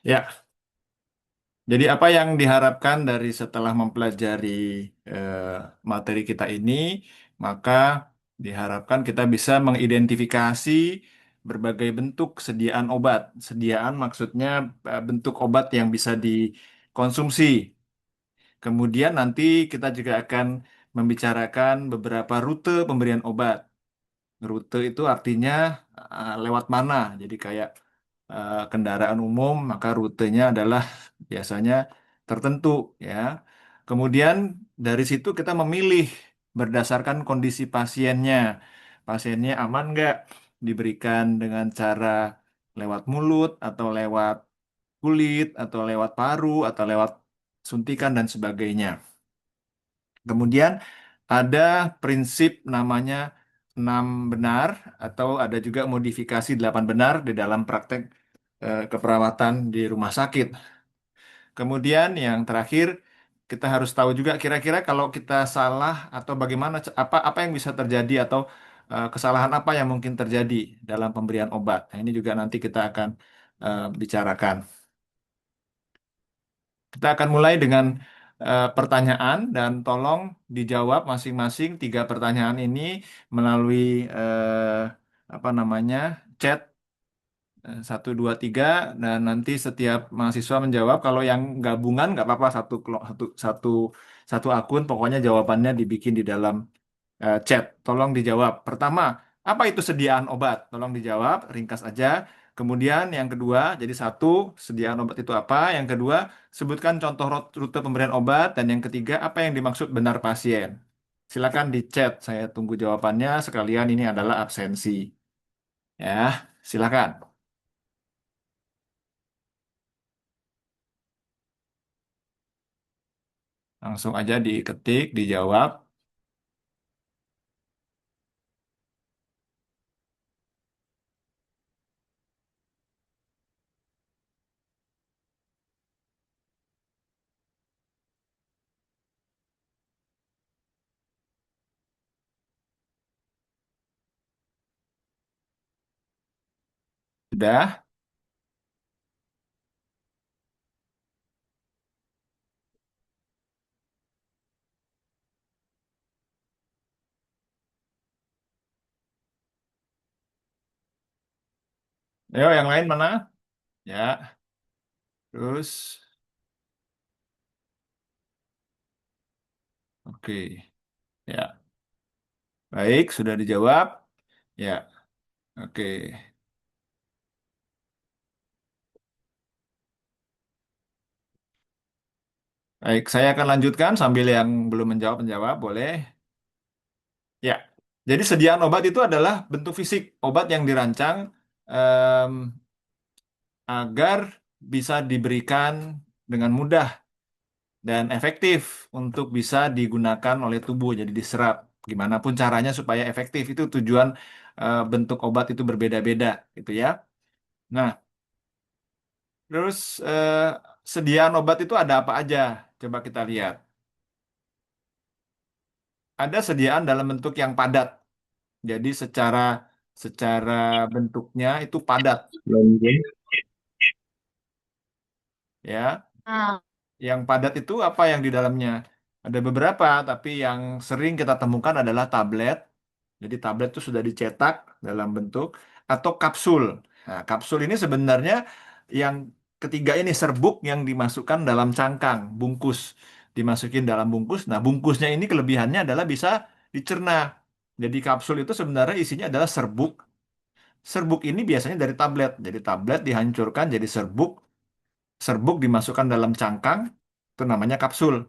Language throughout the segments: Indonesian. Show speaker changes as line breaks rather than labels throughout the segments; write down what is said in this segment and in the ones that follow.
Ya, jadi apa yang diharapkan dari setelah mempelajari eh, materi kita ini, maka diharapkan kita bisa mengidentifikasi berbagai bentuk sediaan obat. Sediaan maksudnya bentuk obat yang bisa dikonsumsi. Kemudian nanti kita juga akan membicarakan beberapa rute pemberian obat. Rute itu artinya lewat mana. Jadi kayak kendaraan umum, maka rutenya adalah biasanya tertentu ya. Kemudian dari situ kita memilih berdasarkan kondisi pasiennya. Pasiennya aman nggak diberikan dengan cara lewat mulut atau lewat kulit atau lewat paru atau lewat suntikan dan sebagainya. Kemudian ada prinsip namanya 6 benar atau ada juga modifikasi 8 benar di dalam praktek keperawatan di rumah sakit. Kemudian yang terakhir kita harus tahu juga kira-kira kalau kita salah atau bagaimana apa apa yang bisa terjadi atau kesalahan apa yang mungkin terjadi dalam pemberian obat. Nah, ini juga nanti kita akan bicarakan. Kita akan mulai dengan pertanyaan dan tolong dijawab masing-masing 3 pertanyaan ini melalui apa namanya chat 1, 2, 3 dan nanti setiap mahasiswa menjawab. Kalau yang gabungan nggak apa-apa satu akun pokoknya jawabannya dibikin di dalam chat. Tolong dijawab. Pertama, apa itu sediaan obat? Tolong dijawab, ringkas aja. Kemudian yang kedua, jadi satu, sediaan obat itu apa? Yang kedua, sebutkan contoh rute pemberian obat. Dan yang ketiga, apa yang dimaksud benar pasien? Silakan di chat, saya tunggu jawabannya. Sekalian ini adalah absensi. Ya, silakan. Langsung aja diketik, dijawab. Sudah? Ayo, yang lain mana? Ya, terus. Oke. Ya, baik, sudah dijawab. Ya, oke. Baik, saya akan lanjutkan sambil yang belum menjawab, boleh? Ya, jadi sediaan obat itu adalah bentuk fisik obat yang dirancang em, agar bisa diberikan dengan mudah dan efektif untuk bisa digunakan oleh tubuh, jadi diserap. Gimana pun caranya supaya efektif, itu tujuan bentuk obat itu berbeda-beda, gitu ya. Nah, terus sediaan obat itu ada apa aja? Coba kita lihat. Ada sediaan dalam bentuk yang padat. Jadi secara secara bentuknya itu padat,
Lonjeng.
ya. Yang padat itu apa yang di dalamnya? Ada beberapa, tapi yang sering kita temukan adalah tablet. Jadi tablet itu sudah dicetak dalam bentuk atau kapsul. Nah, kapsul ini sebenarnya yang ketiga ini serbuk yang dimasukkan dalam cangkang, bungkus, dimasukin dalam bungkus. Nah, bungkusnya ini kelebihannya adalah bisa dicerna. Jadi kapsul itu sebenarnya isinya adalah serbuk. Serbuk ini biasanya dari tablet. Jadi tablet dihancurkan jadi serbuk, serbuk dimasukkan dalam cangkang, itu namanya kapsul.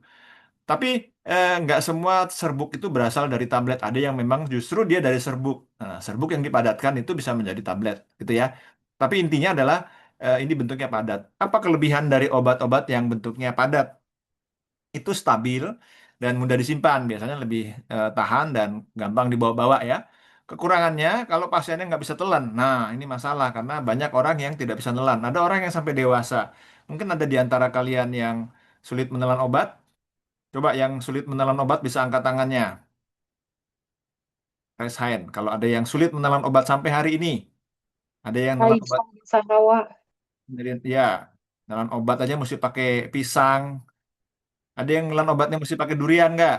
Tapi nggak semua serbuk itu berasal dari tablet. Ada yang memang justru dia dari serbuk. Nah, serbuk yang dipadatkan itu bisa menjadi tablet, gitu ya. Tapi intinya adalah ini bentuknya padat. Apa kelebihan dari obat-obat yang bentuknya padat? Itu stabil dan mudah disimpan. Biasanya lebih tahan dan gampang dibawa-bawa ya. Kekurangannya kalau pasiennya nggak bisa telan. Nah, ini masalah karena banyak orang yang tidak bisa nelan. Ada orang yang sampai dewasa. Mungkin ada di antara kalian yang sulit menelan obat. Coba yang sulit menelan obat bisa angkat tangannya. Raise hand. Kalau ada yang sulit menelan obat sampai hari ini. Ada yang menelan obat.
Raisa Sarawa.
Ya. Nelan obat aja mesti pakai pisang. Ada yang nelan obatnya mesti pakai durian nggak?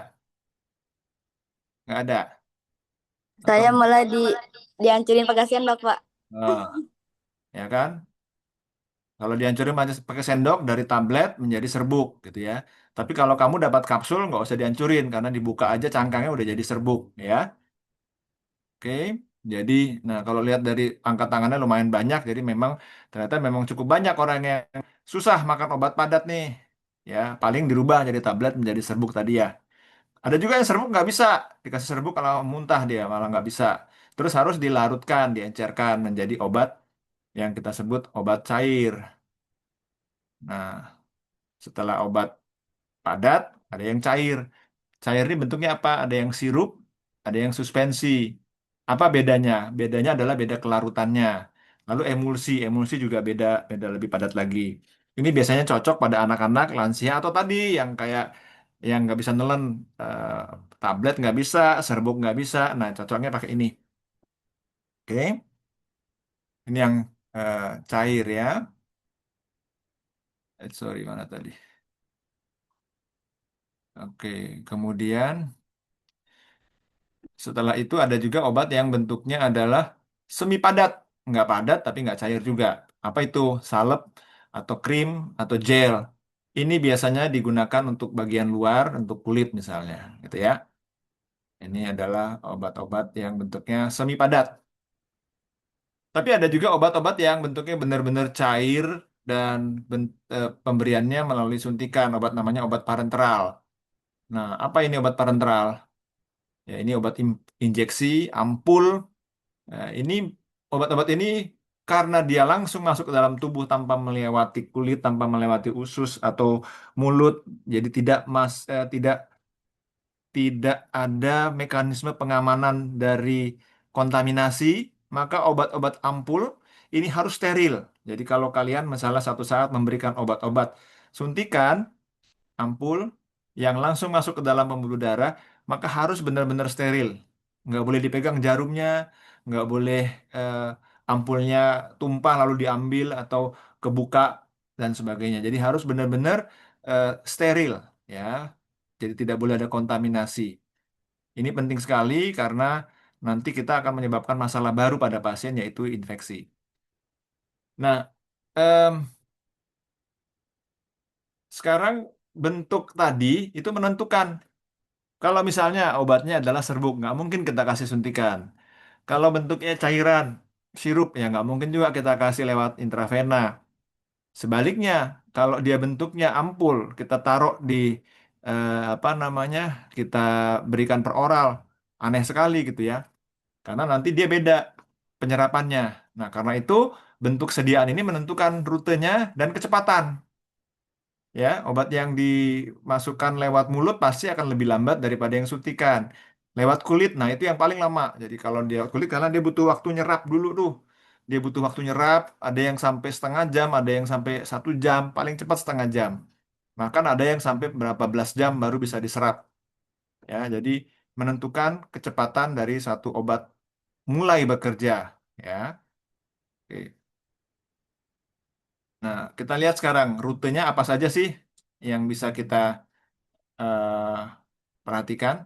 Nggak ada. Atau
Saya malah dihancurin pakai sendok, Pak.
ah, ya kan? Kalau dihancurin pakai sendok dari tablet menjadi serbuk gitu ya. Tapi kalau kamu dapat kapsul nggak usah dihancurin karena dibuka aja cangkangnya udah jadi serbuk ya. Oke. Jadi, nah kalau lihat dari angkat tangannya lumayan banyak, jadi memang ternyata memang cukup banyak orang yang susah makan obat padat nih. Ya, paling dirubah jadi tablet menjadi serbuk tadi ya. Ada juga yang serbuk nggak bisa dikasih serbuk kalau muntah dia malah nggak bisa. Terus harus dilarutkan, diencerkan menjadi obat yang kita sebut obat cair. Nah, setelah obat padat, ada yang cair. Cair ini bentuknya apa? Ada yang sirup, ada yang suspensi. Apa bedanya? Bedanya adalah beda kelarutannya. Lalu emulsi, emulsi juga beda, beda lebih padat lagi. Ini biasanya cocok pada anak-anak, lansia atau tadi yang kayak yang nggak bisa nelen, eh, tablet nggak bisa, serbuk nggak bisa. Nah, cocoknya pakai ini. Oke, ini yang cair ya. Sorry, mana tadi? Oke, kemudian setelah itu ada juga obat yang bentuknya adalah semi padat, nggak padat tapi nggak cair juga. Apa itu? Salep atau krim atau gel. Ini biasanya digunakan untuk bagian luar, untuk kulit misalnya, gitu ya. Ini adalah obat-obat yang bentuknya semi padat. Tapi ada juga obat-obat yang bentuknya benar-benar cair dan pemberiannya melalui suntikan. Obat namanya obat parenteral. Nah, apa ini obat parenteral? Ya, ini obat injeksi, ampul. Nah, ini obat-obat ini karena dia langsung masuk ke dalam tubuh tanpa melewati kulit, tanpa melewati usus atau mulut, jadi tidak tidak ada mekanisme pengamanan dari kontaminasi, maka obat-obat ampul ini harus steril. Jadi kalau kalian misalnya satu saat memberikan obat-obat suntikan ampul yang langsung masuk ke dalam pembuluh darah, maka harus benar-benar steril. Nggak boleh dipegang jarumnya, nggak boleh eh, ampulnya tumpah lalu diambil atau kebuka dan sebagainya. Jadi harus benar-benar steril, ya. Jadi tidak boleh ada kontaminasi. Ini penting sekali karena nanti kita akan menyebabkan masalah baru pada pasien yaitu infeksi. Nah, em, sekarang bentuk tadi itu menentukan. Kalau misalnya obatnya adalah serbuk, nggak mungkin kita kasih suntikan. Kalau bentuknya cairan, sirup, ya nggak mungkin juga kita kasih lewat intravena. Sebaliknya, kalau dia bentuknya ampul, kita taruh di apa namanya, kita berikan per oral, aneh sekali gitu ya, karena nanti dia beda penyerapannya. Nah, karena itu bentuk sediaan ini menentukan rutenya dan kecepatan. Ya, obat yang dimasukkan lewat mulut pasti akan lebih lambat daripada yang suntikan. Lewat kulit, nah itu yang paling lama. Jadi kalau dia kulit karena dia butuh waktu nyerap dulu tuh. Dia butuh waktu nyerap, ada yang sampai setengah jam, ada yang sampai 1 jam, paling cepat setengah jam. Bahkan ada yang sampai berapa belas jam baru bisa diserap. Ya, jadi menentukan kecepatan dari satu obat mulai bekerja. Ya, oke. Nah, kita lihat sekarang rutenya apa saja sih yang bisa kita eh, perhatikan.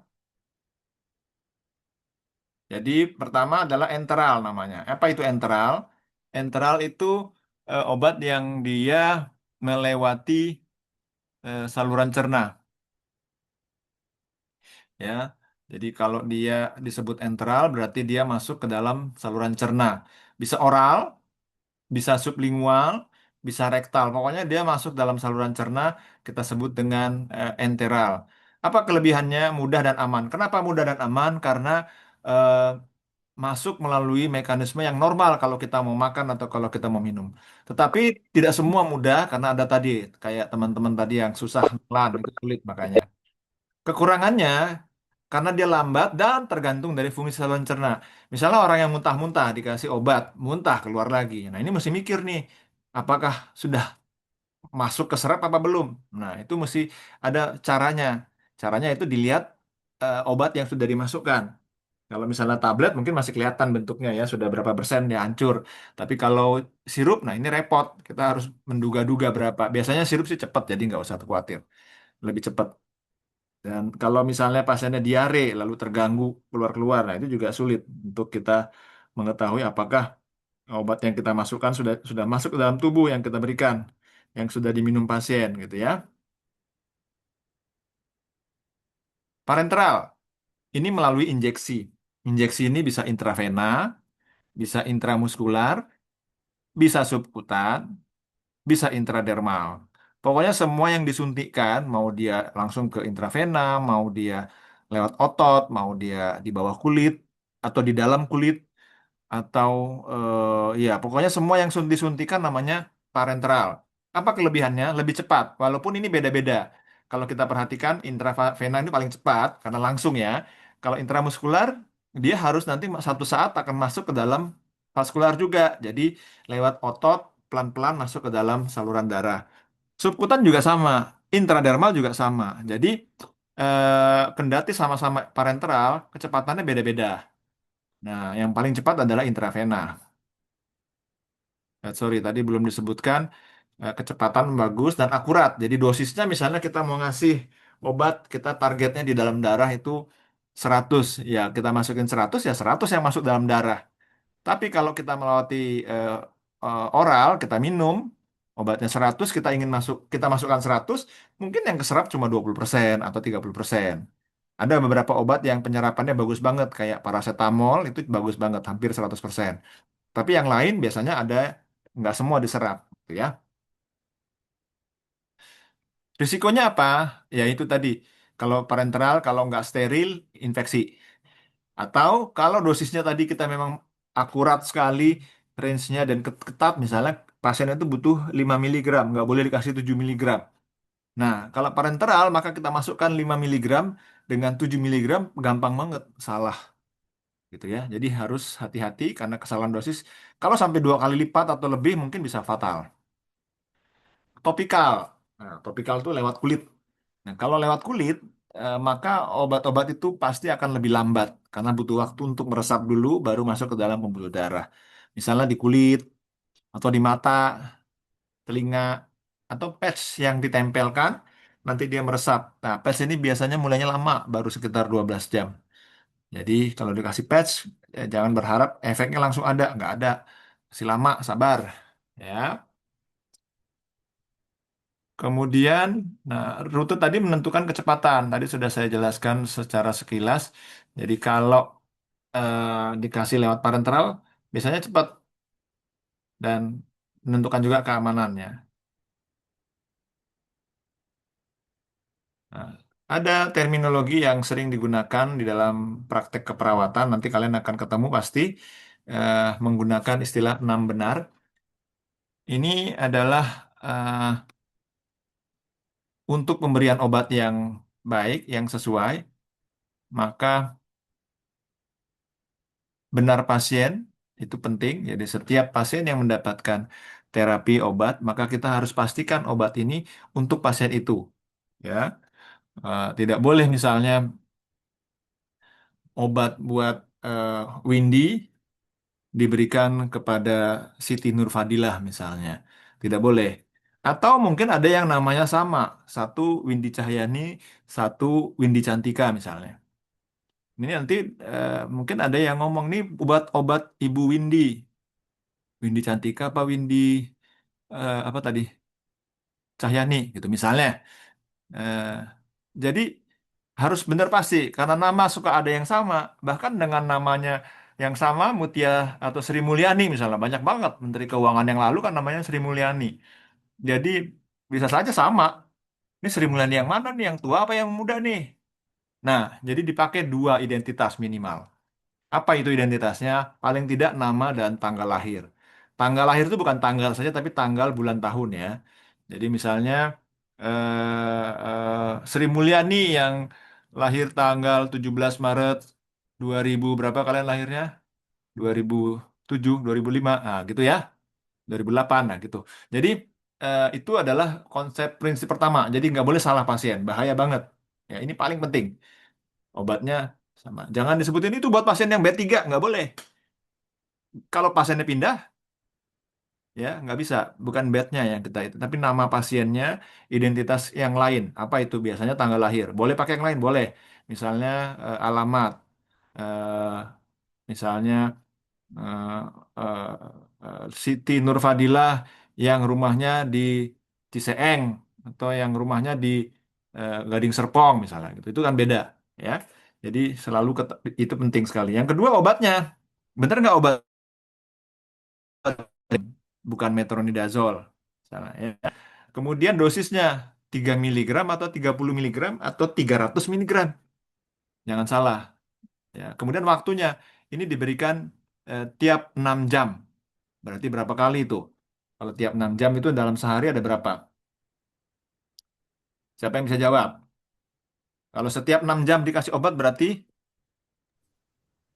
Jadi pertama adalah enteral namanya. Apa itu enteral? Enteral itu obat yang dia melewati saluran cerna, ya. Jadi kalau dia disebut enteral berarti dia masuk ke dalam saluran cerna. Bisa oral, bisa sublingual, bisa rektal. Pokoknya dia masuk dalam saluran cerna kita sebut dengan enteral. Apa kelebihannya? Mudah dan aman. Kenapa mudah dan aman? Karena eh, masuk melalui mekanisme yang normal kalau kita mau makan atau kalau kita mau minum. Tetapi tidak semua mudah karena ada tadi kayak teman-teman tadi yang susah nelan itu sulit makanya. Kekurangannya karena dia lambat dan tergantung dari fungsi saluran cerna. Misalnya orang yang muntah-muntah dikasih obat, muntah keluar lagi. Nah, ini mesti mikir nih, apakah sudah masuk ke serap apa belum? Nah, itu mesti ada caranya. Caranya itu dilihat obat yang sudah dimasukkan. Kalau misalnya tablet mungkin masih kelihatan bentuknya ya, sudah berapa persen ya hancur. Tapi kalau sirup, nah ini repot. Kita harus menduga-duga berapa. Biasanya sirup sih cepat, jadi nggak usah khawatir. Lebih cepat. Dan kalau misalnya pasiennya diare, lalu terganggu keluar-keluar, nah itu juga sulit untuk kita mengetahui apakah obat yang kita masukkan sudah masuk ke dalam tubuh yang kita berikan, yang sudah diminum pasien gitu ya. Parenteral, ini melalui injeksi. Injeksi ini bisa intravena, bisa intramuskular, bisa subkutan, bisa intradermal. Pokoknya semua yang disuntikkan, mau dia langsung ke intravena, mau dia lewat otot, mau dia di bawah kulit, atau di dalam kulit, atau ya pokoknya semua yang disuntikan namanya parenteral. Apa kelebihannya? Lebih cepat, walaupun ini beda-beda. Kalau kita perhatikan intravena ini paling cepat karena langsung ya. Kalau intramuskular dia harus nanti satu saat akan masuk ke dalam vaskular juga. Jadi lewat otot pelan-pelan masuk ke dalam saluran darah. Subkutan juga sama, intradermal juga sama. Jadi kendati sama-sama parenteral, kecepatannya beda-beda. Nah, yang paling cepat adalah intravena. Sorry, tadi belum disebutkan kecepatan bagus dan akurat. Jadi dosisnya misalnya kita mau ngasih obat, kita targetnya di dalam darah itu 100. Ya, kita masukin 100 ya 100 yang masuk dalam darah. Tapi kalau kita melewati eh, oral, kita minum obatnya 100, kita masukkan 100, mungkin yang keserap cuma 20% atau 30%. Ada beberapa obat yang penyerapannya bagus banget, kayak paracetamol itu bagus banget, hampir 100%. Tapi yang lain biasanya ada nggak semua diserap, gitu ya. Risikonya apa? Ya itu tadi, kalau parenteral, kalau nggak steril, infeksi. Atau kalau dosisnya tadi kita memang akurat sekali, range-nya dan ketat, misalnya pasien itu butuh 5 miligram, nggak boleh dikasih 7 miligram. Nah, kalau parenteral, maka kita masukkan 5 miligram dengan 7 miligram, gampang banget salah, gitu ya. Jadi harus hati-hati karena kesalahan dosis, kalau sampai 2 kali lipat atau lebih mungkin bisa fatal. Topikal. Nah, topikal itu lewat kulit. Nah, kalau lewat kulit, maka obat-obat itu pasti akan lebih lambat karena butuh waktu untuk meresap dulu baru masuk ke dalam pembuluh darah. Misalnya di kulit atau di mata, telinga, atau patch yang ditempelkan, nanti dia meresap. Nah, patch ini biasanya mulainya lama, baru sekitar 12 jam. Jadi kalau dikasih patch, jangan berharap efeknya langsung ada. Nggak ada. Masih lama, sabar. Ya. Kemudian, nah, rute tadi menentukan kecepatan. Tadi sudah saya jelaskan secara sekilas. Jadi kalau dikasih lewat parenteral, biasanya cepat dan menentukan juga keamanannya. Nah, ada terminologi yang sering digunakan di dalam praktek keperawatan. Nanti kalian akan ketemu pasti menggunakan istilah enam benar. Ini adalah untuk pemberian obat yang baik, yang sesuai, maka benar pasien itu penting. Jadi setiap pasien yang mendapatkan terapi obat, maka kita harus pastikan obat ini untuk pasien itu. Ya, tidak boleh misalnya obat buat Windy diberikan kepada Siti Nurfadilah misalnya. Tidak boleh. Atau mungkin ada yang namanya sama, satu Windy Cahyani, satu Windy Cantika misalnya. Ini nanti mungkin ada yang ngomong nih obat-obat Ibu Windy. Windy Cantika apa Windy apa tadi? Cahyani gitu misalnya. Eh, jadi harus benar pasti karena nama suka ada yang sama. Bahkan dengan namanya yang sama Mutia atau Sri Mulyani misalnya banyak banget Menteri Keuangan yang lalu kan namanya Sri Mulyani. Jadi bisa saja sama. Ini Sri Mulyani yang mana nih? Yang tua apa yang muda nih? Nah, jadi dipakai dua identitas minimal. Apa itu identitasnya? Paling tidak nama dan tanggal lahir. Tanggal lahir itu bukan tanggal saja, tapi tanggal, bulan, tahun ya. Jadi misalnya Sri Mulyani yang lahir tanggal 17 Maret 2000 berapa kalian lahirnya? 2007, 2005, nah gitu ya. 2008, nah gitu. Jadi itu adalah konsep prinsip pertama. Jadi nggak boleh salah pasien, bahaya banget. Ya ini paling penting. Obatnya Sama. Jangan disebutin itu buat pasien yang B3, nggak boleh. Kalau pasiennya pindah, ya nggak bisa. Bukan bednya yang kita itu, tapi nama pasiennya, identitas yang lain. Apa itu? Biasanya tanggal lahir. Boleh pakai yang lain, boleh. Misalnya alamat, eh, misalnya eh, eh, Siti Nurfadilah yang rumahnya di Ciseeng atau yang rumahnya di Gading Serpong misalnya gitu. Itu kan beda, ya. Jadi selalu itu penting sekali. Yang kedua obatnya, bener nggak obat bukan metronidazol, misalnya, ya. Kemudian dosisnya 3 miligram atau 30 miligram atau 300 miligram. Jangan salah. Ya. Kemudian waktunya ini diberikan tiap 6 jam. Berarti berapa kali itu? Kalau tiap 6 jam itu dalam sehari ada berapa? Siapa yang bisa jawab? Kalau setiap 6 jam dikasih obat berarti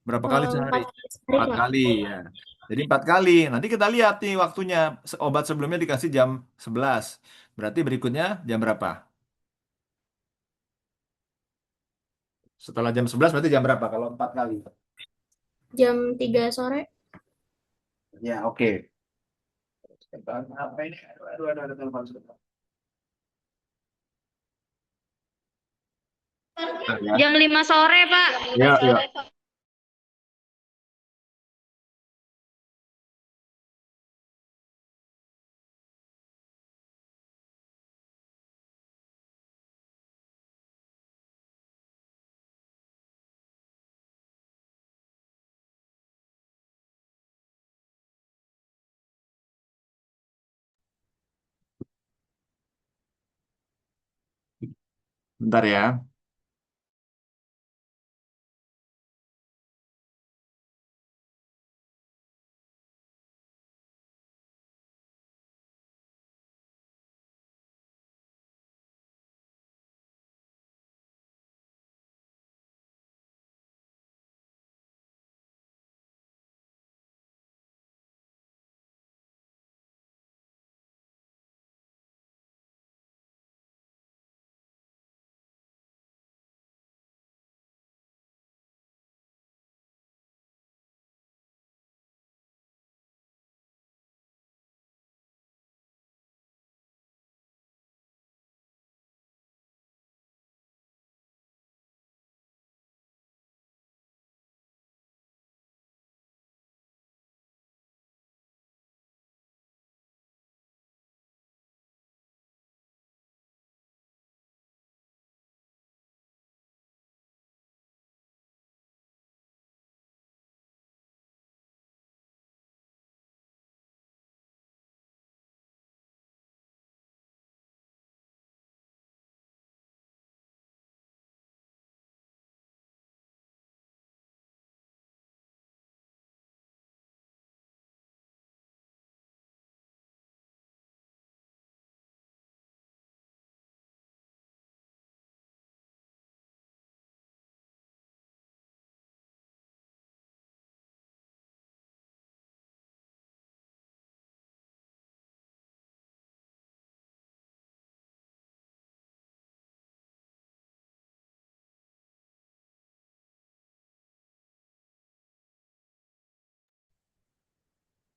berapa kali sehari?
4 kali sehari,
4
Pak.
kali ya. Jadi 4 kali. Nanti kita lihat nih waktunya. Obat sebelumnya dikasih jam 11. Berarti berikutnya jam berapa? Setelah jam 11 berarti jam berapa kalau 4 kali?
Jam 3 sore.
Ya, oke. Apa ini? Aduh, aduh, aduh, ada telepon sebentar. Bentar ya.
Jam 5 sore, Pak.
Ya, ya. Bentar ya.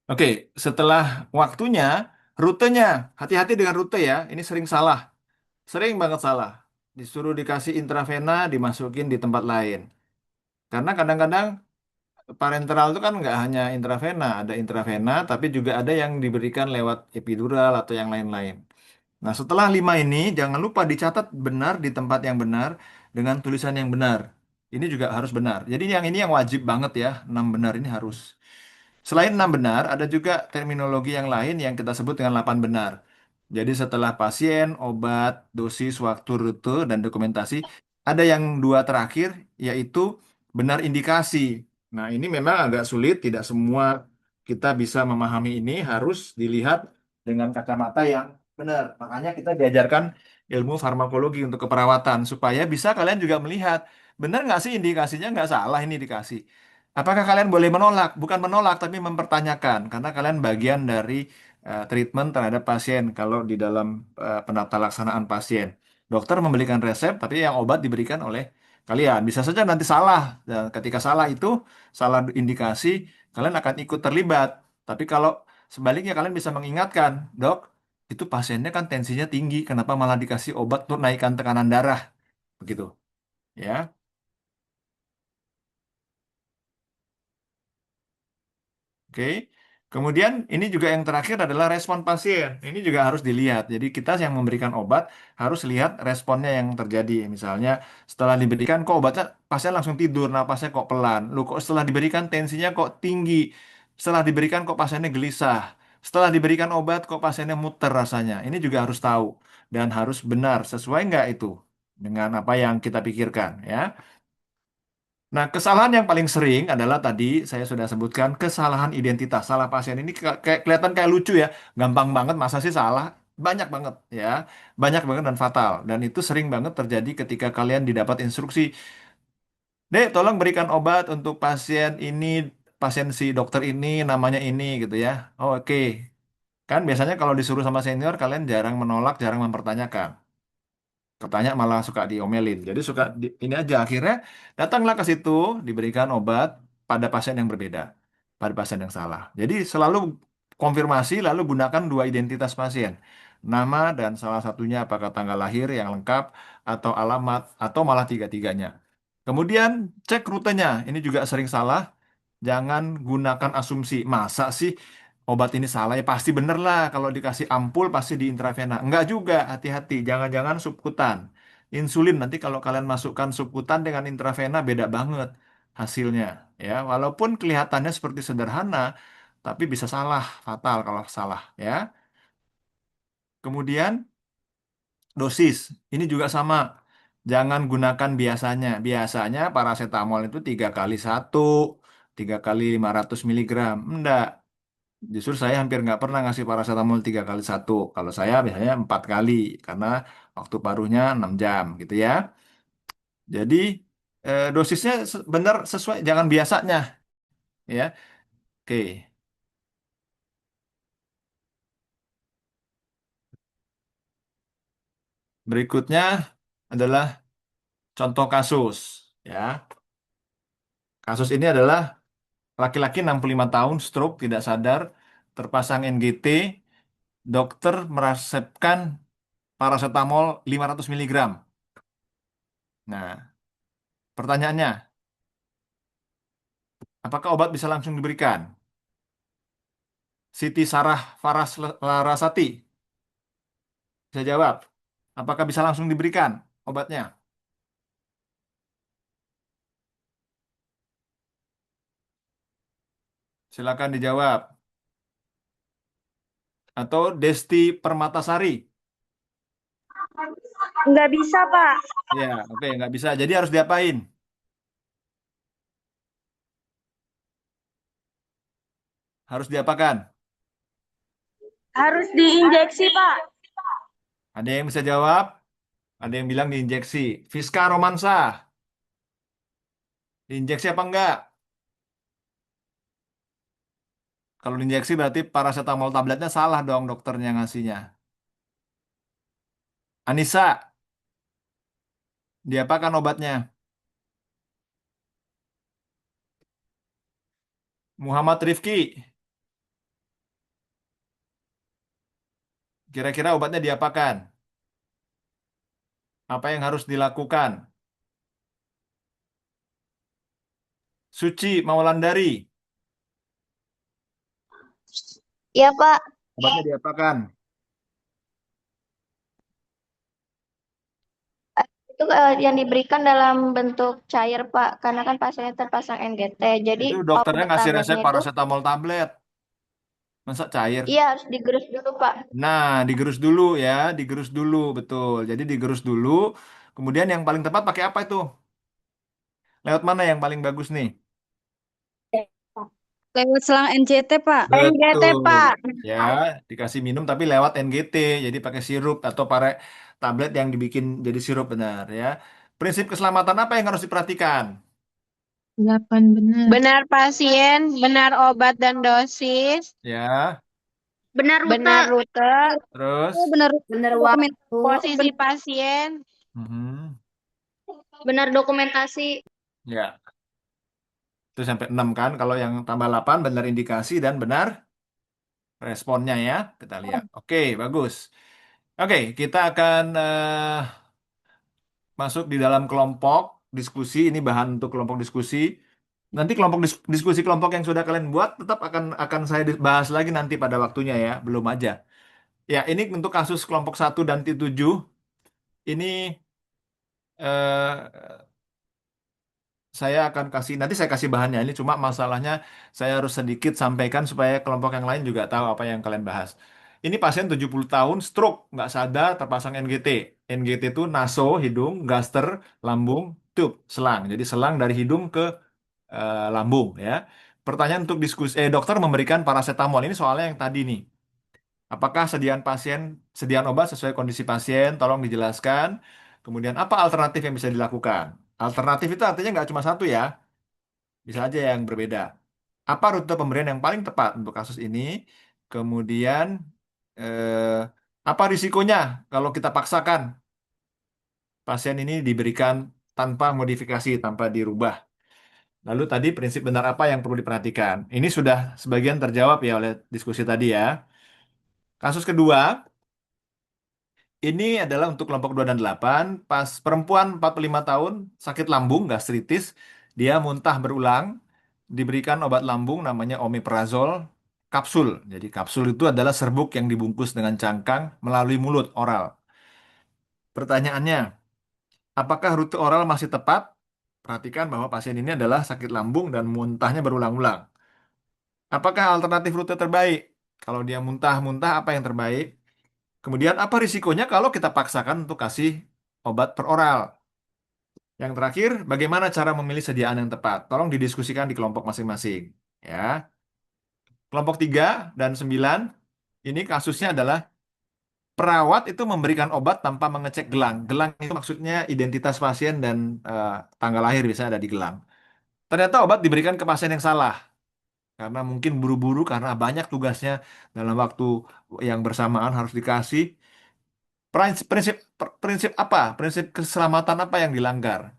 Oke, setelah waktunya, rutenya, hati-hati dengan rute ya. Ini sering salah, sering banget salah. Disuruh dikasih intravena, dimasukin di tempat lain. Karena kadang-kadang parenteral itu kan nggak hanya intravena, ada intravena, tapi juga ada yang diberikan lewat epidural atau yang lain-lain. Nah, setelah 5 ini, jangan lupa dicatat benar di tempat yang benar dengan tulisan yang benar. Ini juga harus benar. Jadi yang ini yang wajib banget ya, 6 benar ini harus. Selain 6 benar, ada juga terminologi yang lain yang kita sebut dengan 8 benar. Jadi setelah pasien, obat, dosis, waktu, rute, dan dokumentasi, ada yang dua terakhir, yaitu benar indikasi. Nah, ini memang agak sulit, tidak semua kita bisa memahami ini, harus dilihat dengan kacamata yang benar. Makanya kita diajarkan ilmu farmakologi untuk keperawatan, supaya bisa kalian juga melihat, benar nggak sih indikasinya, nggak salah ini indikasi. Apakah kalian boleh menolak? Bukan menolak, tapi mempertanyakan, karena kalian bagian dari treatment terhadap pasien. Kalau di dalam penata laksanaan pasien, dokter memberikan resep, tapi yang obat diberikan oleh kalian. Bisa saja nanti salah. Dan ketika salah itu, salah indikasi, kalian akan ikut terlibat. Tapi kalau sebaliknya kalian bisa mengingatkan, dok, itu pasiennya kan tensinya tinggi, kenapa malah dikasih obat untuk naikkan tekanan darah? Begitu, ya. Oke. Kemudian ini juga yang terakhir adalah respon pasien. Ini juga harus dilihat. Jadi kita yang memberikan obat harus lihat responnya yang terjadi. Misalnya setelah diberikan kok obatnya pasien langsung tidur, napasnya kok pelan. Lu kok setelah diberikan tensinya kok tinggi. Setelah diberikan kok pasiennya gelisah. Setelah diberikan obat kok pasiennya muter rasanya. Ini juga harus tahu dan harus benar sesuai nggak itu dengan apa yang kita pikirkan ya. Nah, kesalahan yang paling sering adalah tadi saya sudah sebutkan kesalahan identitas. Salah pasien ini kayak kelihatan kayak lucu ya, gampang banget, masa sih salah? Banyak banget ya, banyak banget dan fatal. Dan itu sering banget terjadi ketika kalian didapat instruksi, Dek, tolong berikan obat untuk pasien ini, pasien si dokter ini, namanya ini gitu ya. Oh, oke. Kan biasanya kalau disuruh sama senior, kalian jarang menolak, jarang mempertanyakan. Ketanya malah suka diomelin. Jadi suka ini aja akhirnya datanglah ke situ diberikan obat pada pasien yang berbeda, pada pasien yang salah. Jadi selalu konfirmasi lalu gunakan dua identitas pasien. Nama dan salah satunya apakah tanggal lahir yang lengkap atau alamat atau malah tiga-tiganya. Kemudian cek rutenya. Ini juga sering salah. Jangan gunakan asumsi. Masa sih obat ini salah? Ya pasti bener lah. Kalau dikasih ampul pasti di intravena. Enggak juga, hati-hati. Jangan-jangan subkutan. Insulin nanti kalau kalian masukkan subkutan dengan intravena beda banget hasilnya. Ya, walaupun kelihatannya seperti sederhana, tapi bisa salah, fatal kalau salah. Ya. Kemudian dosis. Ini juga sama. Jangan gunakan biasanya. Biasanya paracetamol itu 3 kali 1, 3 kali 500 miligram. Enggak. Justru saya hampir nggak pernah ngasih paracetamol 3 kali 1. Kalau saya biasanya 4 kali. Karena waktu paruhnya 6 jam gitu ya. Jadi dosisnya benar sesuai. Jangan biasanya. Ya. Oke. Berikutnya adalah contoh kasus. Ya. Kasus ini adalah laki-laki 65 tahun, stroke, tidak sadar, terpasang NGT, dokter meresepkan paracetamol 500 miligram. Nah, pertanyaannya, apakah obat bisa langsung diberikan? Siti Sarah Faras Larasati, bisa jawab. Apakah bisa langsung diberikan obatnya? Silakan dijawab. Atau Desti Permatasari?
Nggak bisa, Pak.
Ya, oke, nggak bisa. Jadi harus diapain? Harus diapakan?
Harus diinjeksi, Pak.
Ada yang bisa jawab? Ada yang bilang diinjeksi. Fiska Romansa, diinjeksi apa enggak? Kalau diinjeksi berarti paracetamol tabletnya salah dong dokternya ngasihnya. Anissa, diapakan obatnya? Muhammad Rifki, kira-kira obatnya diapakan? Apa yang harus dilakukan? Suci Maulandari,
Iya, Pak.
obatnya diapakan?
Itu yang diberikan dalam bentuk cair, Pak. Karena kan pasiennya terpasang NGT. Jadi
Itu dokternya
obat
ngasih resep
tabletnya itu,
paracetamol tablet. Masa cair?
iya harus digerus dulu, Pak.
Nah, digerus dulu ya, digerus dulu, betul. Jadi digerus dulu, kemudian yang paling tepat pakai apa itu? Lewat mana yang paling bagus nih?
Lewat selang NCT, Pak.
NGT,
Betul.
Pak.
Ya, dikasih minum tapi lewat NGT, jadi pakai sirup atau pakai tablet yang dibikin jadi sirup benar ya. Prinsip keselamatan apa yang harus diperhatikan?
8 benar.
Benar pasien, benar obat dan dosis,
Ya,
Benar
benar
rute.
rute,
terus
Oh, benar.
Benar
Dokumen.
waktu.
posisi pasien,
mhm.
Benar dokumentasi.
Ya, itu sampai 6 kan. Kalau yang tambah 8 benar indikasi dan benar responnya ya. Kita lihat. Oke, bagus. Oke, kita akan masuk di dalam kelompok diskusi. Ini bahan untuk kelompok diskusi. Nanti kelompok diskusi kelompok yang sudah kalian buat tetap akan saya bahas lagi nanti pada waktunya ya. Belum aja. Ya, ini untuk kasus kelompok 1 dan 7. Ini eh, saya akan kasih, nanti saya kasih bahannya. Ini cuma masalahnya saya harus sedikit sampaikan supaya kelompok yang lain juga tahu apa yang kalian bahas. Ini pasien 70 tahun, stroke, nggak sadar, terpasang NGT. NGT itu naso, hidung, gaster, lambung, tube, selang. Jadi selang dari hidung ke lambung ya. Pertanyaan untuk diskusi, dokter memberikan paracetamol. Ini soalnya yang tadi nih. Apakah sediaan obat sesuai kondisi pasien? Tolong dijelaskan. Kemudian apa alternatif yang bisa dilakukan? Alternatif itu artinya nggak cuma satu ya, bisa aja yang berbeda. Apa rute pemberian yang paling tepat untuk kasus ini? Kemudian eh, apa risikonya kalau kita paksakan pasien ini diberikan tanpa modifikasi, tanpa dirubah? Lalu tadi prinsip benar apa yang perlu diperhatikan? Ini sudah sebagian terjawab ya oleh diskusi tadi ya. Kasus kedua, ini adalah untuk kelompok 2 dan 8. Pas perempuan 45 tahun, sakit lambung, gastritis, dia muntah berulang, diberikan obat lambung namanya omeprazol kapsul. Jadi kapsul itu adalah serbuk yang dibungkus dengan cangkang melalui mulut oral. Pertanyaannya, apakah rute oral masih tepat? Perhatikan bahwa pasien ini adalah sakit lambung dan muntahnya berulang-ulang. Apakah alternatif rute terbaik? Kalau dia muntah-muntah, apa yang terbaik? Kemudian apa risikonya kalau kita paksakan untuk kasih obat per oral? Yang terakhir, bagaimana cara memilih sediaan yang tepat? Tolong didiskusikan di kelompok masing-masing. Ya, kelompok 3 dan 9, ini kasusnya adalah perawat itu memberikan obat tanpa mengecek gelang. Gelang itu maksudnya identitas pasien dan tanggal lahir bisa ada di gelang. Ternyata obat diberikan ke pasien yang salah. Karena mungkin buru-buru, karena banyak tugasnya dalam waktu yang bersamaan harus dikasih. Prinsip apa? Prinsip keselamatan apa yang dilanggar?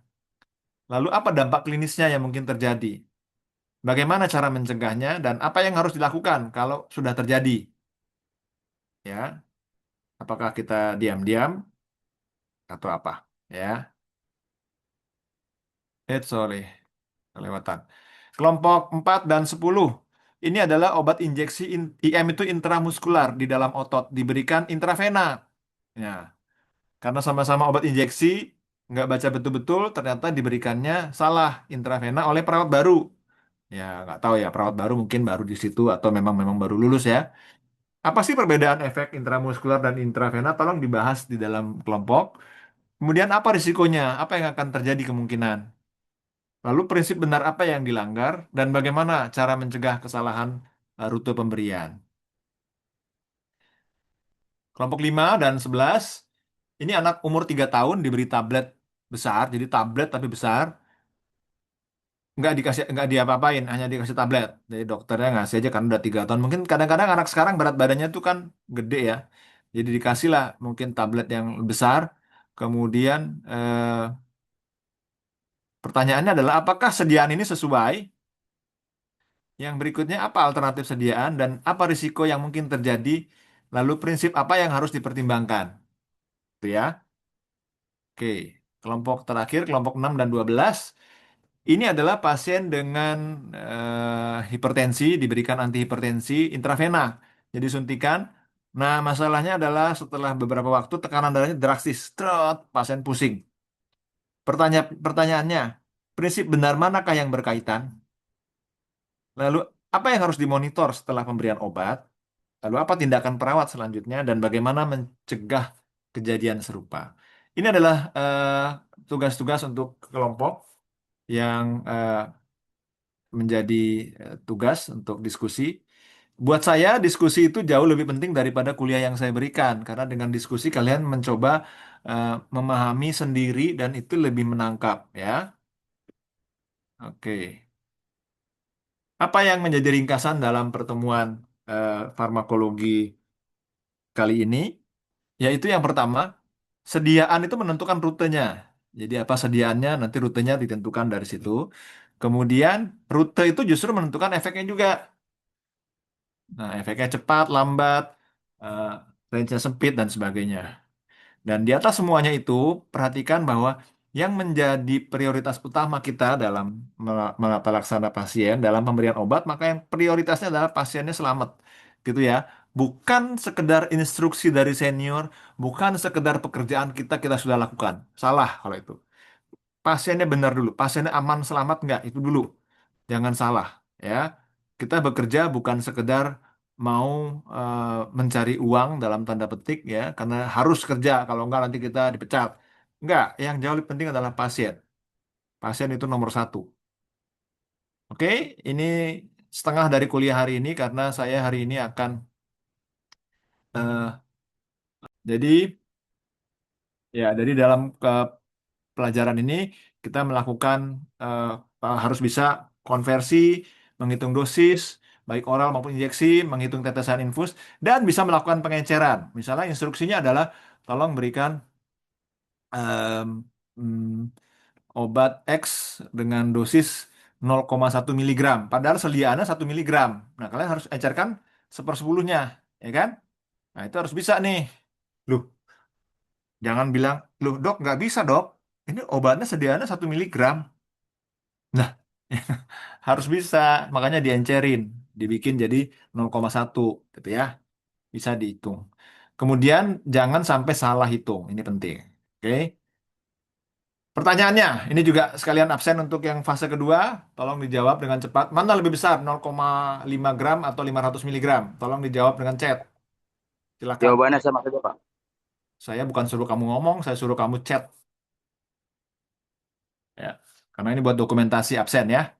Lalu apa dampak klinisnya yang mungkin terjadi? Bagaimana cara mencegahnya dan apa yang harus dilakukan kalau sudah terjadi? Ya, apakah kita diam-diam atau apa? Ya, sorry, kelewatan. Kelompok 4 dan 10. Ini adalah obat injeksi IM itu intramuskular di dalam otot, diberikan intravena. Ya, karena sama-sama obat injeksi, nggak baca betul-betul, ternyata diberikannya salah intravena oleh perawat baru. Ya, nggak tahu ya, perawat baru mungkin baru di situ atau memang memang baru lulus ya. Apa sih perbedaan efek intramuskular dan intravena? Tolong dibahas di dalam kelompok. Kemudian apa risikonya? Apa yang akan terjadi kemungkinan? Lalu prinsip benar apa yang dilanggar dan bagaimana cara mencegah kesalahan rute pemberian? Kelompok 5 dan 11, ini anak umur 3 tahun diberi tablet besar, jadi tablet tapi besar, nggak diapa-apain, hanya dikasih tablet. Jadi dokternya ngasih aja kan udah 3 tahun. Mungkin kadang-kadang anak sekarang berat badannya tuh kan gede ya. Jadi dikasih lah mungkin tablet yang besar. Kemudian pertanyaannya adalah apakah sediaan ini sesuai? Yang berikutnya apa alternatif sediaan dan apa risiko yang mungkin terjadi? Lalu prinsip apa yang harus dipertimbangkan? Itu ya. Oke, kelompok terakhir, kelompok 6 dan 12. Ini adalah pasien dengan hipertensi, diberikan antihipertensi intravena. Jadi suntikan. Nah, masalahnya adalah setelah beberapa waktu tekanan darahnya drastis. Trot, pasien pusing. Pertanyaannya, prinsip benar manakah yang berkaitan? Lalu, apa yang harus dimonitor setelah pemberian obat? Lalu, apa tindakan perawat selanjutnya? Dan bagaimana mencegah kejadian serupa? Ini adalah tugas-tugas untuk kelompok yang menjadi tugas untuk diskusi. Buat saya, diskusi itu jauh lebih penting daripada kuliah yang saya berikan, karena dengan diskusi kalian mencoba memahami sendiri dan itu lebih menangkap, ya. Oke. Apa yang menjadi ringkasan dalam pertemuan farmakologi kali ini? Yaitu yang pertama, sediaan itu menentukan rutenya. Jadi apa sediaannya nanti rutenya ditentukan dari situ. Kemudian rute itu justru menentukan efeknya juga. Nah, efeknya cepat, lambat, eh, range-nya sempit dan sebagainya. Dan di atas semuanya itu, perhatikan bahwa yang menjadi prioritas utama kita dalam menata laksana pasien, dalam pemberian obat, maka yang prioritasnya adalah pasiennya selamat. Gitu ya. Bukan sekedar instruksi dari senior, bukan sekedar pekerjaan kita sudah lakukan. Salah kalau itu. Pasiennya benar dulu, pasiennya aman, selamat nggak, itu dulu. Jangan salah, ya. Kita bekerja bukan sekedar mau mencari uang dalam tanda petik ya, karena harus kerja, kalau enggak nanti kita dipecat. Enggak, yang jauh lebih penting adalah pasien. Pasien itu nomor satu. Oke, ini setengah dari kuliah hari ini karena saya hari ini akan eh, jadi ya dari dalam pelajaran ini kita melakukan harus bisa konversi, menghitung dosis, baik oral maupun injeksi, menghitung tetesan infus, dan bisa melakukan pengenceran. Misalnya instruksinya adalah tolong berikan em, obat X dengan dosis 0,1 miligram. Padahal sediaannya 1 miligram. Nah, kalian harus encerkan sepersepuluhnya, ya kan? Nah, itu harus bisa nih. Loh, jangan bilang, loh dok, nggak bisa dok. Ini obatnya sediaannya 1 miligram. Nah, harus bisa, makanya diencerin, dibikin jadi 0,1 gitu ya, bisa dihitung. Kemudian jangan sampai salah hitung, ini penting. Oke. Pertanyaannya, ini juga sekalian absen untuk yang fase kedua, tolong dijawab dengan cepat. Mana lebih besar, 0,5 gram atau 500 miligram? Tolong dijawab dengan chat. Silakan.
Jawabannya sama saja, Pak.
Saya bukan suruh kamu ngomong, saya suruh kamu chat ya. Karena ini buat dokumentasi absen ya.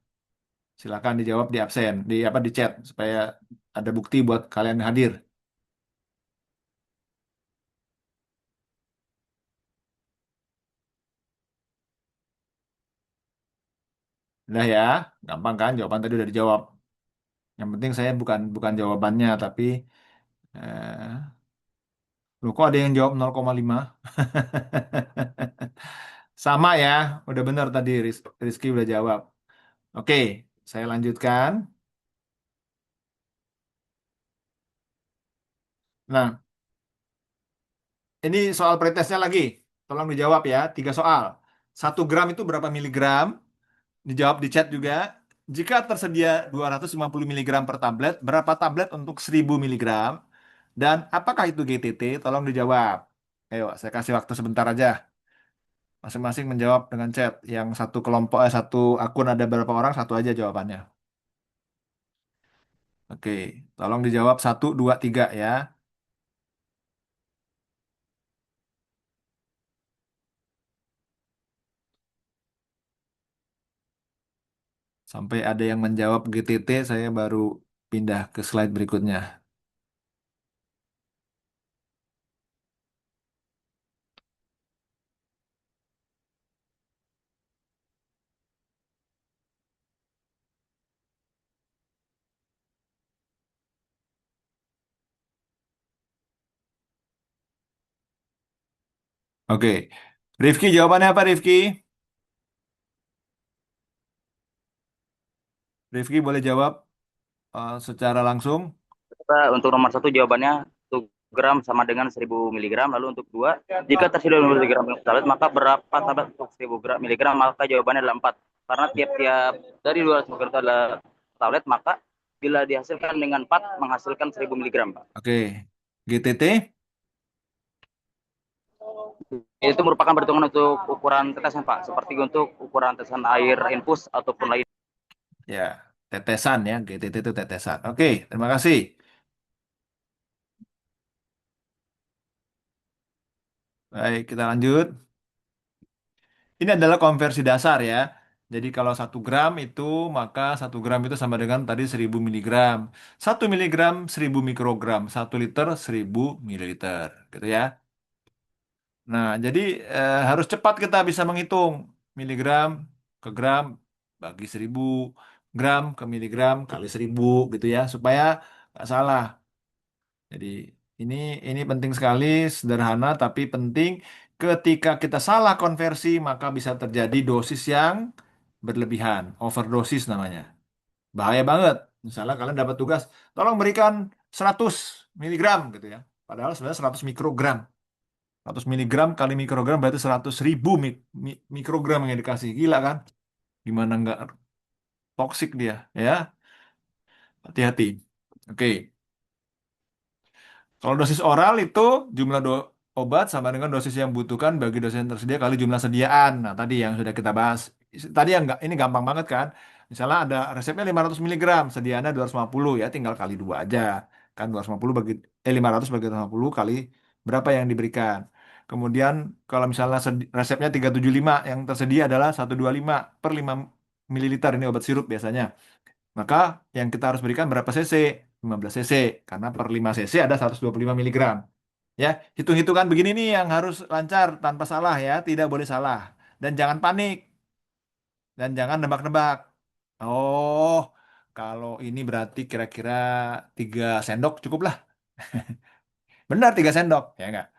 Silakan dijawab di absen, di apa di chat supaya ada bukti buat kalian hadir. Udah ya, gampang kan? Jawaban tadi udah dijawab. Yang penting saya bukan bukan jawabannya, tapi loh kok ada yang jawab 0,5? Sama ya, udah benar tadi Rizky udah jawab. Oke, saya lanjutkan. Nah, ini soal pretesnya lagi. Tolong dijawab ya, 3 soal. 1 gram itu berapa miligram? Dijawab di chat juga. Jika tersedia 250 miligram per tablet, berapa tablet untuk 1000 miligram? Dan apakah itu GTT? Tolong dijawab. Ayo, saya kasih waktu sebentar aja. Masing-masing menjawab dengan chat. Yang satu kelompok, satu akun ada berapa orang, satu aja jawabannya. Oke, tolong dijawab 1, 2, 3 ya. Sampai ada yang menjawab GTT, saya baru pindah ke slide berikutnya. Oke, Rifki jawabannya apa Rifki? Rifki boleh jawab secara langsung.
Untuk nomor satu jawabannya 1 gram sama dengan 1000 miligram. Lalu untuk dua, jika tersedia 20 gram tablet, maka berapa tablet untuk 1000 miligram? Maka jawabannya adalah 4. Karena tiap-tiap dari 200 gram adalah tablet, maka bila dihasilkan dengan 4, menghasilkan 1000 miligram, Pak.
Oke, GTT.
Itu merupakan perhitungan untuk ukuran tetesan, Pak. Seperti untuk ukuran tetesan air infus ataupun lain.
Ya, tetesan ya, GTT itu tetesan. Oke, terima kasih. Baik, kita lanjut. Ini adalah konversi dasar ya. Jadi kalau 1 gram itu, maka 1 gram itu sama dengan tadi 1000 miligram. 1 miligram 1000 mikrogram. 1 liter 1000 mililiter. Gitu ya. Nah, jadi harus cepat kita bisa menghitung. Miligram ke gram bagi 1000. Gram ke miligram kali 1000 gitu ya. Supaya nggak salah. Jadi ini ini penting sekali, sederhana tapi penting Ketika kita salah konversi, maka bisa terjadi dosis yang berlebihan, overdosis namanya. Bahaya banget. Misalnya kalian dapat tugas, tolong berikan 100 miligram gitu ya. Padahal sebenarnya 100 mikrogram. 100 miligram kali mikrogram berarti 100.000 mikrogram yang dikasih. Gila kan? Gimana nggak toksik dia, ya? Hati-hati. Oke. Kalau dosis oral itu jumlah obat sama dengan dosis yang butuhkan bagi dosis yang tersedia kali jumlah sediaan. Nah, tadi yang sudah kita bahas. Tadi yang enggak, ini gampang banget kan? Misalnya ada resepnya 500 miligram, sediaannya 250 ya, tinggal kali dua aja. Kan 250 bagi 500 bagi 250 kali berapa yang diberikan. Kemudian kalau misalnya resepnya 375, yang tersedia adalah 125 per 5 mililiter ini obat sirup biasanya. Maka yang kita harus berikan berapa cc? 15 cc. Karena per 5 cc ada 125 miligram. Ya, hitung-hitungan begini nih yang harus lancar tanpa salah ya, tidak boleh salah. Dan jangan panik dan jangan nebak-nebak. Oh, kalau ini berarti kira-kira 3 sendok cukup lah. Benar 3 sendok, ya enggak?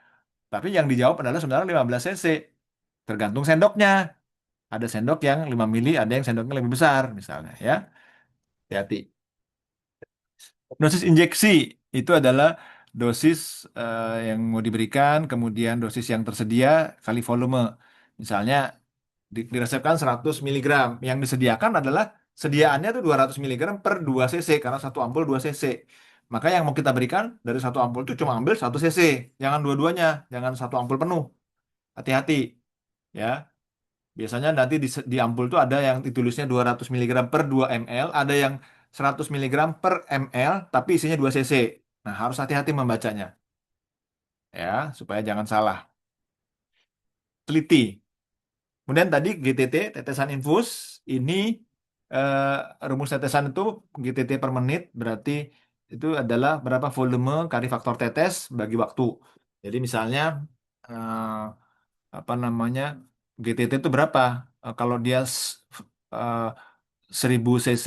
Tapi yang dijawab adalah sebenarnya 15 cc. Tergantung sendoknya. Ada sendok yang 5 mili, ada yang sendoknya lebih besar misalnya ya. Hati-hati. Dosis injeksi itu adalah dosis yang mau diberikan, kemudian dosis yang tersedia kali volume. Misalnya diresepkan 100 miligram, yang disediakan adalah sediaannya itu 200 miligram per 2 cc karena satu ampul 2 cc. Maka yang mau kita berikan dari satu ampul itu cuma ambil 1 cc, jangan dua-duanya, jangan satu ampul penuh. Hati-hati ya. Biasanya nanti di ampul itu ada yang ditulisnya 200 miligram per 2 ml, ada yang 100 miligram per ml, tapi isinya 2 cc. Nah, harus hati-hati membacanya. Ya, supaya jangan salah. Teliti. Kemudian tadi GTT, tetesan infus, ini rumus tetesan itu GTT per menit, berarti itu adalah berapa volume kali faktor tetes bagi waktu. Jadi misalnya, eh, apa namanya, GTT itu berapa? Kalau dia 1000 cc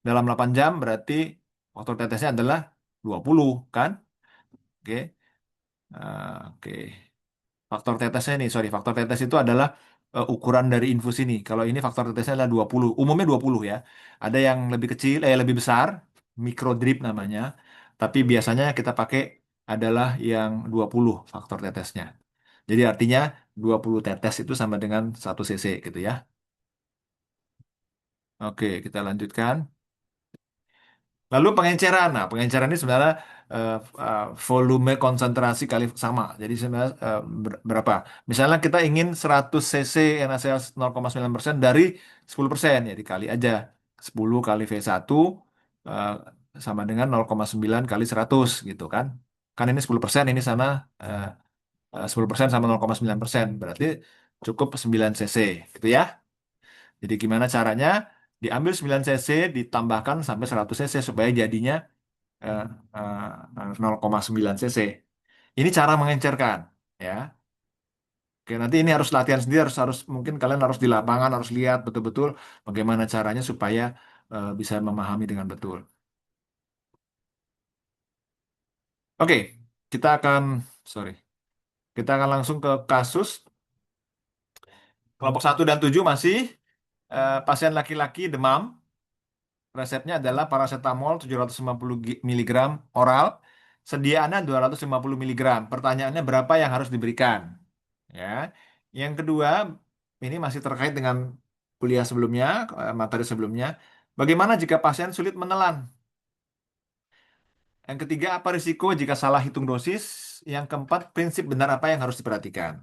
dalam 8 jam berarti faktor tetesnya adalah 20 kan? Oke. Oke. Faktor tetesnya nih, sorry, faktor tetes itu adalah ukuran dari infus ini. Kalau ini faktor tetesnya adalah 20. Umumnya 20 ya. Ada yang lebih kecil, lebih besar, micro drip namanya. Tapi biasanya kita pakai adalah yang 20 faktor tetesnya. Jadi artinya 20 tetes itu sama dengan 1 cc gitu ya. Oke, kita lanjutkan. Lalu pengenceran. Nah, pengenceran ini sebenarnya eh, volume konsentrasi kali sama. Jadi sebenarnya berapa? Misalnya kita ingin 100 cc NaCl 0,9% dari 10%, ya dikali aja. 10 kali V1 eh, sama dengan 0,9 kali 100 gitu kan. Kan ini 10%, ini sama 10% sama 0,9%. Berarti cukup 9 cc gitu ya. Jadi gimana caranya? Diambil 9 cc ditambahkan sampai 100 cc supaya jadinya eh, 0,9 cc. Ini cara mengencerkan, ya. Oke, nanti ini harus latihan sendiri, harus mungkin kalian harus di lapangan, harus lihat betul-betul bagaimana caranya supaya bisa memahami dengan betul. Oke, kita akan, sorry, kita akan langsung ke kasus kelompok 1 dan 7 masih pasien laki-laki demam. Resepnya adalah paracetamol 750 miligram oral, sediaannya 250 miligram. Pertanyaannya berapa yang harus diberikan? Ya. Yang kedua, ini masih terkait dengan kuliah sebelumnya, materi sebelumnya. Bagaimana jika pasien sulit menelan? Yang ketiga, apa risiko jika salah hitung dosis? Yang keempat, prinsip benar apa yang harus diperhatikan?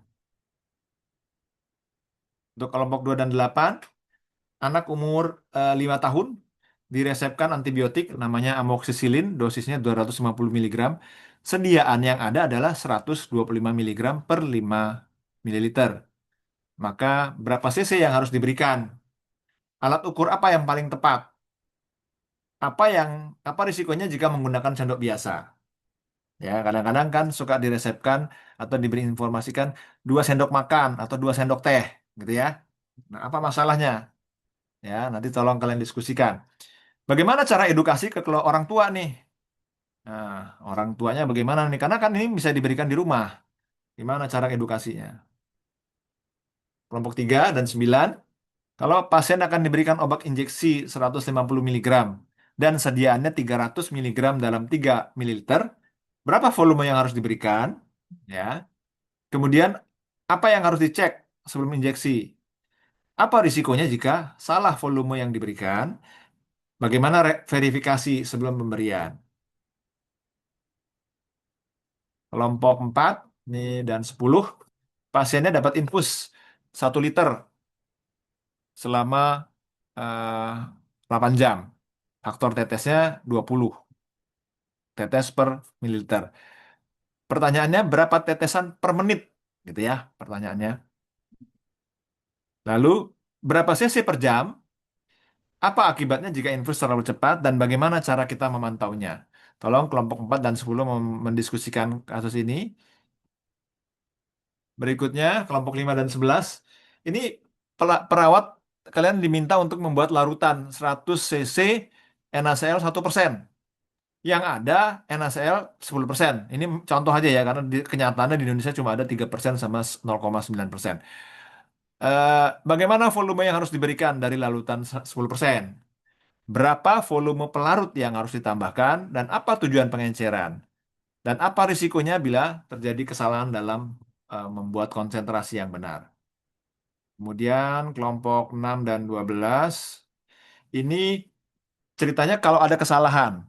Untuk kelompok 2 dan 8, anak umur 5 tahun diresepkan antibiotik namanya amoksisilin, dosisnya 250 miligram. Sediaan yang ada adalah 125 miligram per 5 mililiter. Maka berapa cc yang harus diberikan? Alat ukur apa yang paling tepat? Apa risikonya jika menggunakan sendok biasa? Ya, kadang-kadang kan suka diresepkan atau diberi informasikan 2 sendok makan atau 2 sendok teh, gitu ya. Nah, apa masalahnya? Ya, nanti tolong kalian diskusikan. Bagaimana cara edukasi ke orang tua nih? Nah, orang tuanya bagaimana nih? Karena kan ini bisa diberikan di rumah. Gimana cara edukasinya? Kelompok 3 dan 9, kalau pasien akan diberikan obat injeksi 150 miligram dan sediaannya 300 miligram dalam 3 mililiter, berapa volume yang harus diberikan? Ya. Kemudian apa yang harus dicek sebelum injeksi? Apa risikonya jika salah volume yang diberikan? Bagaimana verifikasi sebelum pemberian? Kelompok 4 nih, dan 10, pasiennya dapat infus 1 liter selama 8 jam. Faktor tetesnya 20 tetes per mililiter. Pertanyaannya berapa tetesan per menit? Gitu ya pertanyaannya. Lalu berapa cc per jam? Apa akibatnya jika infus terlalu cepat dan bagaimana cara kita memantaunya? Tolong kelompok 4 dan 10 mendiskusikan kasus ini. Berikutnya, kelompok 5 dan 11. Ini perawat kalian diminta untuk membuat larutan 100 cc NaCl 1%. Yang ada NaCl 10%. Ini contoh aja ya, karena kenyataannya di Indonesia cuma ada 3% sama 0,9%. Bagaimana volume yang harus diberikan dari larutan 10%? Berapa volume pelarut yang harus ditambahkan? Dan apa tujuan pengenceran? Dan apa risikonya bila terjadi kesalahan dalam membuat konsentrasi yang benar? Kemudian kelompok 6 dan 12, ini ceritanya kalau ada kesalahan.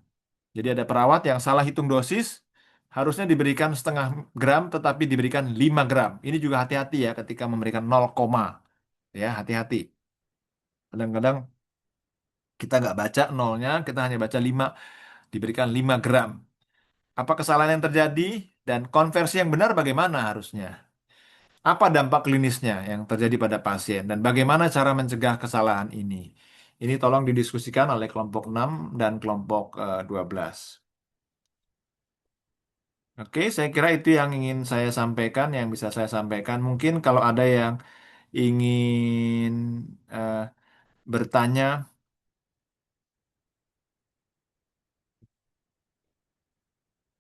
Jadi ada perawat yang salah hitung dosis, harusnya diberikan 0,5 gram tetapi diberikan 5 gram. Ini juga hati-hati ya ketika memberikan 0, ya hati-hati. Kadang-kadang kita nggak baca nolnya, kita hanya baca 5, diberikan 5 gram. Apa kesalahan yang terjadi dan konversi yang benar bagaimana harusnya? Apa dampak klinisnya yang terjadi pada pasien dan bagaimana cara mencegah kesalahan ini? Ini tolong didiskusikan oleh kelompok 6 dan kelompok 12. Oke, saya kira itu yang ingin saya sampaikan, yang bisa saya sampaikan. Mungkin kalau ada yang ingin bertanya